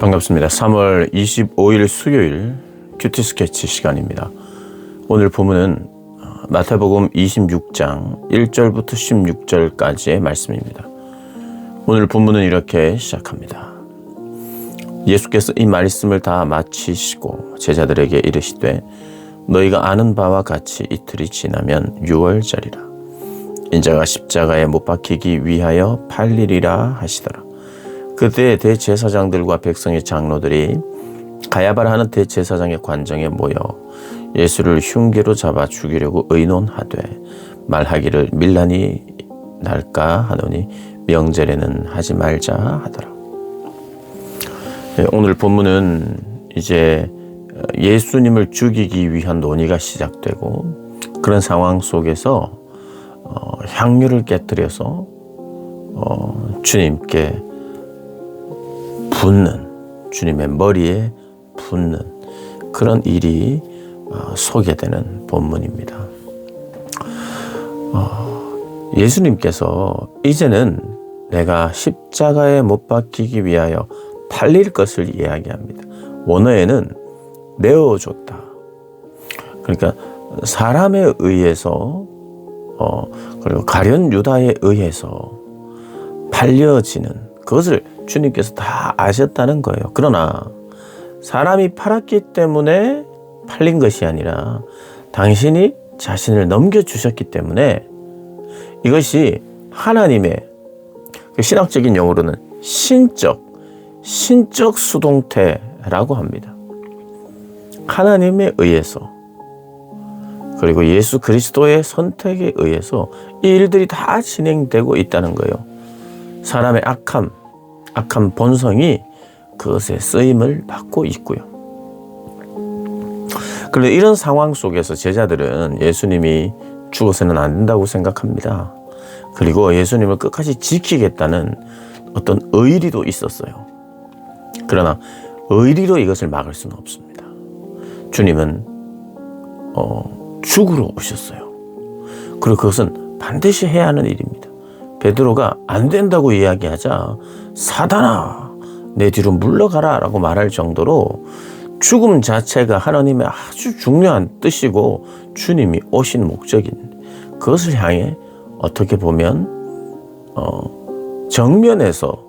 반갑습니다. 3월 25일 수요일 큐티 스케치 시간입니다. 오늘 본문은 마태복음 26장 1절부터 16절까지의 말씀입니다. 오늘 본문은 이렇게 시작합니다. 예수께서 이 말씀을 다 마치시고 제자들에게 이르시되 너희가 아는 바와 같이 이틀이 지나면 유월절이라 인자가 십자가에 못 박히기 위하여 팔리리라 하시더라. 그때 대제사장들과 백성의 장로들이 가야바라 하는 대제사장의 관정에 모여 예수를 흉기로 잡아 죽이려고 의논하되 말하기를 밀란이 날까 하노니 명절에는 하지 말자 하더라. 오늘 본문은 이제 예수님을 죽이기 위한 논의가 시작되고 그런 상황 속에서 향유를 깨뜨려서 주님께 붓는, 주님의 머리에 붓는 그런 일이 소개되는 본문입니다. 예수님께서 이제는 내가 십자가에 못 박히기 위하여 팔릴 것을 이야기합니다. 원어에는 내어줬다. 그러니까 사람에 의해서 그리고 가룟 유다에 의해서 팔려지는 그것을 주님께서 다 아셨다는 거예요. 그러나 사람이 팔았기 때문에 팔린 것이 아니라 당신이 자신을 넘겨주셨기 때문에 이것이 하나님의 신학적인 용어로는 신적 수동태라고 합니다. 하나님에 의해서 그리고 예수 그리스도의 선택에 의해서 이 일들이 다 진행되고 있다는 거예요. 사람의 악한 본성이 그것에 쓰임을 받고 있고요. 그런데 이런 상황 속에서 제자들은 예수님이 죽어서는 안 된다고 생각합니다. 그리고 예수님을 끝까지 지키겠다는 어떤 의리도 있었어요. 그러나 의리로 이것을 막을 수는 없습니다. 주님은 죽으러 오셨어요. 그리고 그것은 반드시 해야 하는 일입니다. 베드로가 안 된다고 이야기하자 사단아 내 뒤로 물러가라 라고 말할 정도로 죽음 자체가 하나님의 아주 중요한 뜻이고 주님이 오신 목적인 그것을 향해 어떻게 보면 정면에서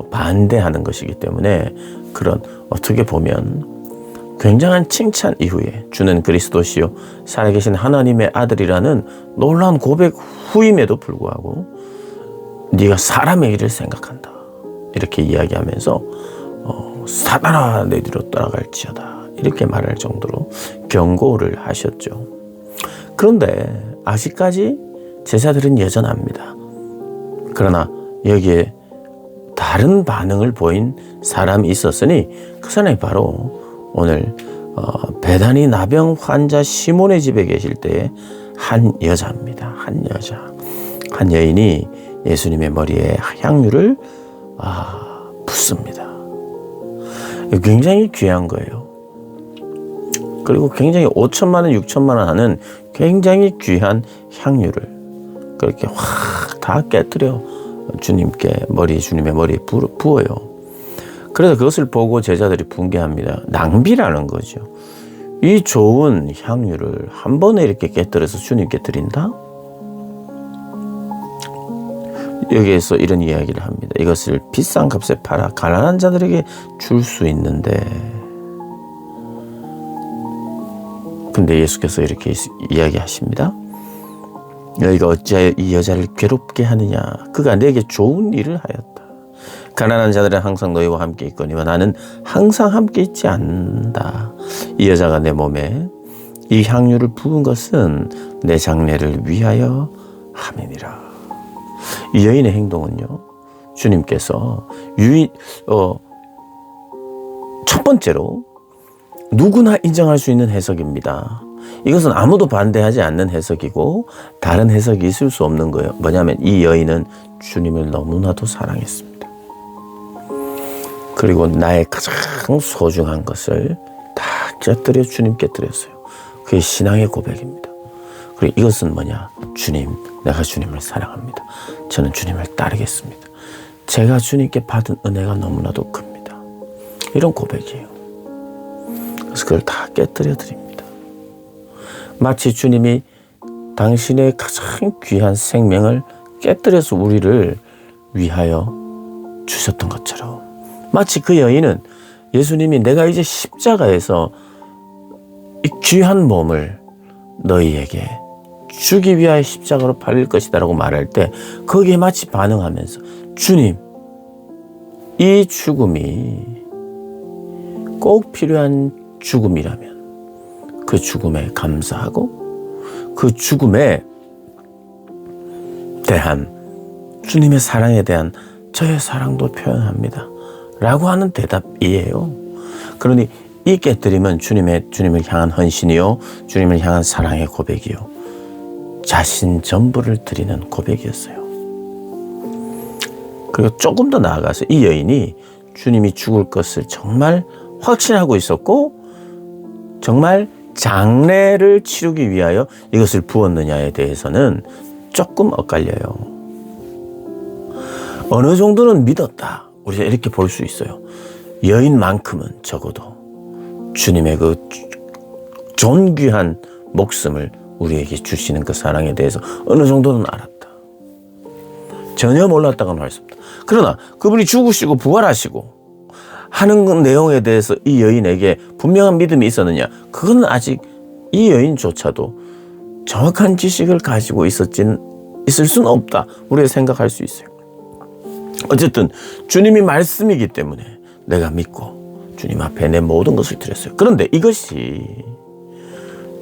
반대하는 것이기 때문에 그런 어떻게 보면 굉장한 칭찬 이후에 주는 그리스도시요 살아계신 하나님의 아들이라는 놀라운 고백 후임에도 불구하고 네가 사람의 일을 생각한다 이렇게 이야기하면서 사단아 내 뒤로 떠나갈지어다 이렇게 말할 정도로 경고를 하셨죠. 그런데 아직까지 제자들은 여전합니다. 그러나 여기에 다른 반응을 보인 사람이 있었으니 그 사람이 바로 오늘 베다니 나병 환자 시몬의 집에 계실 때의 한 여자입니다. 한 여인이 예수님의 머리에 향유를 붓습니다. 굉장히 귀한 거예요. 그리고 굉장히 5천만 원, 6천만 원 하는 굉장히 귀한 향유를 그렇게 확 다 깨뜨려 주님의 머리에 부어요. 그래서 그것을 보고 제자들이 붕괴합니다. 낭비라는 거죠. 이 좋은 향유를 한 번에 이렇게 깨뜨려서 주님께 드린다? 여기에서 이런 이야기를 합니다. 이것을 비싼 값에 팔아 가난한 자들에게 줄 수 있는데 근데 예수께서 이렇게 이야기하십니다. 너희가 어찌하여 이 여자를 괴롭게 하느냐 그가 내게 좋은 일을 하였다. 가난한 자들은 항상 너희와 함께 있거니와 나는 항상 함께 있지 않는다. 이 여자가 내 몸에 이 향유를 부은 것은 내 장례를 위하여 함이니라. 이 여인의 행동은요 주님께서 첫 번째로 누구나 인정할 수 있는 해석입니다. 이것은 아무도 반대하지 않는 해석이고 다른 해석이 있을 수 없는 거예요. 뭐냐면 이 여인은 주님을 너무나도 사랑했습니다. 그리고 나의 가장 소중한 것을 다 깨뜨려 주님께 드렸어요. 그게 신앙의 고백입니다. 그리고 이것은 뭐냐? 주님, 내가 주님을 사랑합니다. 저는 주님을 따르겠습니다. 제가 주님께 받은 은혜가 너무나도 큽니다. 이런 고백이에요. 그래서 그걸 다 깨뜨려 드립니다. 마치 주님이 당신의 가장 귀한 생명을 깨뜨려서 우리를 위하여 주셨던 것처럼, 마치 그 여인은 예수님이 내가 이제 십자가에서 이 귀한 몸을 너희에게 주기 위하여 십자가로 팔릴 것이다 라고 말할 때 거기에 마치 반응하면서, 주님, 이 죽음이 꼭 필요한 죽음이라면 그 죽음에 감사하고 그 죽음에 대한 주님의 사랑에 대한 저의 사랑도 표현합니다 라고 하는 대답이에요. 그러니 이 깨뜨림은 주님을 향한 헌신이요, 주님을 향한 사랑의 고백이요, 자신 전부를 드리는 고백이었어요. 그리고 조금 더 나아가서 이 여인이 주님이 죽을 것을 정말 확신하고 있었고 정말 장례를 치르기 위하여 이것을 부었느냐에 대해서는 조금 엇갈려요. 어느 정도는 믿었다, 우리가 이렇게 볼 수 있어요. 여인만큼은 적어도 주님의 그 존귀한 목숨을 우리에게 주시는 그 사랑에 대해서 어느 정도는 알았다. 전혀 몰랐다고는 할 수 없다. 그러나 그분이 죽으시고 부활하시고 하는 내용에 대해서 이 여인에게 분명한 믿음이 있었느냐? 그건 아직 이 여인조차도 정확한 지식을 가지고 있을 수는 없다, 우리가 생각할 수 있어요. 어쨌든 주님이 말씀이기 때문에 내가 믿고 주님 앞에 내 모든 것을 드렸어요. 그런데 이것이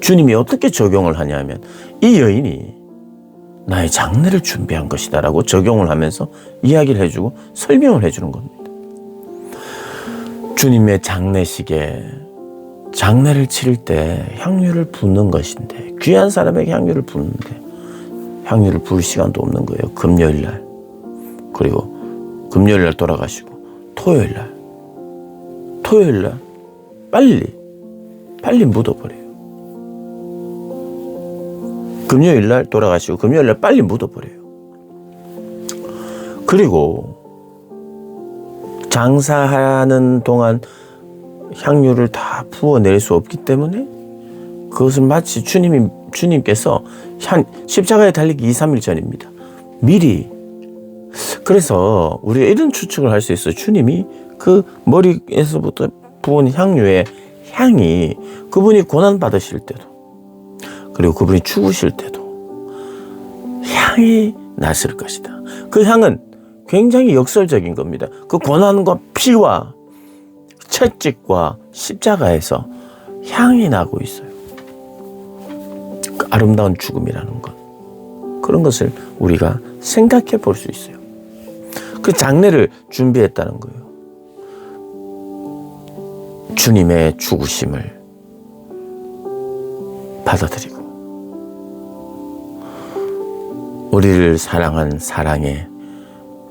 주님이 어떻게 적용을 하냐면, 이 여인이 나의 장례를 준비한 것이다 라고 적용을 하면서 이야기를 해주고 설명을 해주는 겁니다. 주님의 장례식에 장례를 치를 때 향유를 붓는 것인데, 귀한 사람에게 향유를 붓는데 향유를 부을 시간도 없는 거예요. 금요일날, 그리고 금요일날 돌아가시고 토요일날 빨리 묻어버려요. 금요일날 돌아가시고 금요일날 빨리 묻어버려요. 그리고 장사하는 동안 향유를 다 부어낼 수 없기 때문에 그것은 마치 주님께서 십자가에 달리기 2, 3일 전입니다. 미리. 그래서 우리가 이런 추측을 할 수 있어요. 주님이 그 머리에서부터 부은 향유의 향이 그분이 고난 받으실 때도, 그리고 그분이 죽으실 때도 향이 났을 것이다. 그 향은 굉장히 역설적인 겁니다. 그 고난과 피와 채찍과 십자가에서 향이 나고 있어요. 그 아름다운 죽음이라는 것, 그런 것을 우리가 생각해 볼 수 있어요. 그 장례를 준비했다는 거예요. 주님의 죽으심을 받아들이고 우리를 사랑한 사랑의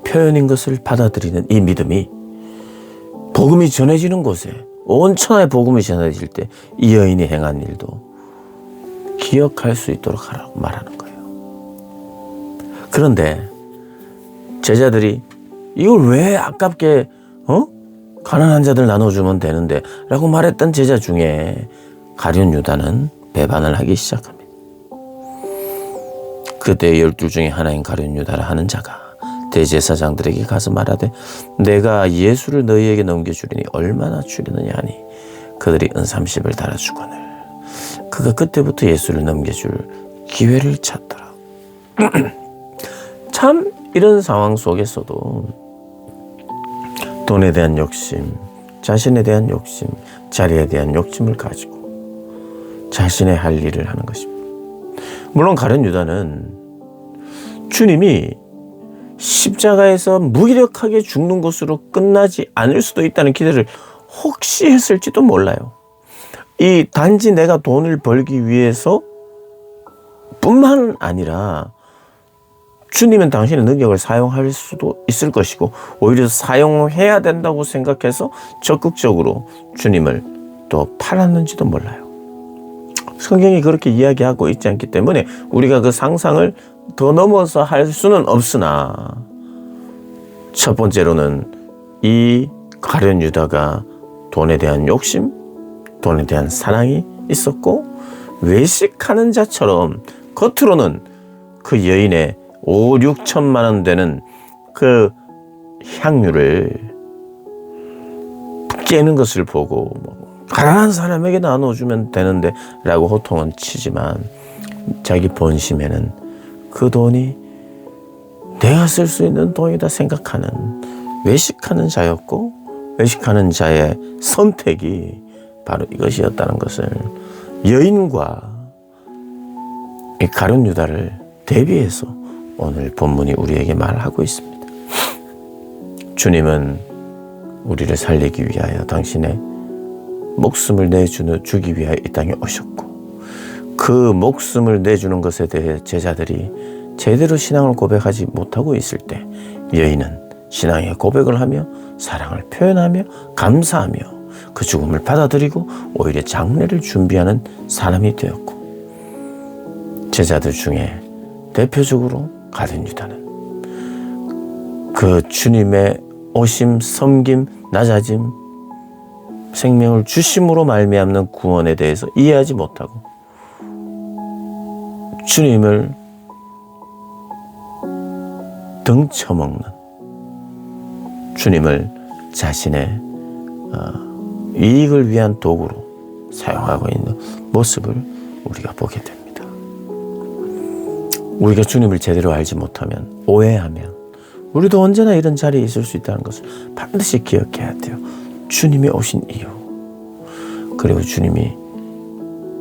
표현인 것을 받아들이는 이 믿음이 복음이 전해지는 곳에, 온 천하에 복음이 전해질 때 이 여인이 행한 일도 기억할 수 있도록 하라고 말하는 거예요. 그런데 제자들이 이걸 왜 아깝게 가난한 자들 나눠주면 되는데 라고 말했던 제자 중에 가룟 유다는 배반을 하기 시작합니다. 그때 12 중에 하나인 가룟 유다라 하는 자가 대제사장들에게 가서 말하되 내가 예수를 너희에게 넘겨주리니 얼마나 주려느냐 하니 그들이 은 30을 달아주거늘 그가 그때부터 예수를 넘겨줄 기회를 찾더라. 참 이런 상황 속에서도 돈에 대한 욕심, 자신에 대한 욕심, 자리에 대한 욕심을 가지고 자신의 할 일을 하는 것입니다. 물론 가룟 유다는 주님이 십자가에서 무기력하게 죽는 것으로 끝나지 않을 수도 있다는 기대를 혹시 했을지도 몰라요. 이 단지 내가 돈을 벌기 위해서 뿐만 아니라 주님은 당신의 능력을 사용할 수도 있을 것이고 오히려 사용해야 된다고 생각해서 적극적으로 주님을 또 팔았는지도 몰라요. 성경이 그렇게 이야기하고 있지 않기 때문에 우리가 그 상상을 더 넘어서 할 수는 없으나 첫 번째로는 이 가룟 유다가 돈에 대한 욕심, 돈에 대한 사랑이 있었고, 외식하는 자처럼 겉으로는 그 여인의 5, 6천만 원 되는 그 향유를 깨는 것을 보고 가난한 사람에게 나눠주면 되는데 라고 호통은 치지만, 자기 본심에는 그 돈이 내가 쓸 수 있는 돈이다 생각하는 외식하는 자였고, 외식하는 자의 선택이 바로 이것이었다는 것을 여인과 이 가룟 유다를 대비해서 오늘 본문이 우리에게 말하고 있습니다. 주님은 우리를 살리기 위하여 당신의 목숨을 주기 위하여 이 땅에 오셨고, 그 목숨을 내주는 것에 대해 제자들이 제대로 신앙을 고백하지 못하고 있을 때, 여인은 신앙의 고백을 하며 사랑을 표현하며 감사하며 그 죽음을 받아들이고 오히려 장례를 준비하는 사람이 되었고, 제자들 중에 대표적으로 가룟 유다는 그 주님의 오심, 섬김, 낮아짐, 생명을 주심으로 말미암는 구원에 대해서 이해하지 못하고 주님을 등쳐먹는, 주님을 자신의 이익을 위한 도구로 사용하고 있는 모습을 우리가 보게 됩니다. 우리가 주님을 제대로 알지 못하면, 오해하면 우리도 언제나 이런 자리에 있을 수 있다는 것을 반드시 기억해야 돼요. 주님이 오신 이유, 그리고 주님이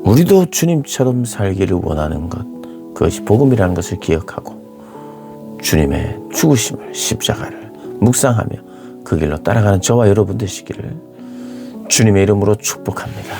우리도 주님처럼 살기를 원하는 것, 그것이 복음이라는 것을 기억하고 주님의 죽으심을, 십자가를 묵상하며 그 길로 따라가는 저와 여러분 되시기를 주님의 이름으로 축복합니다.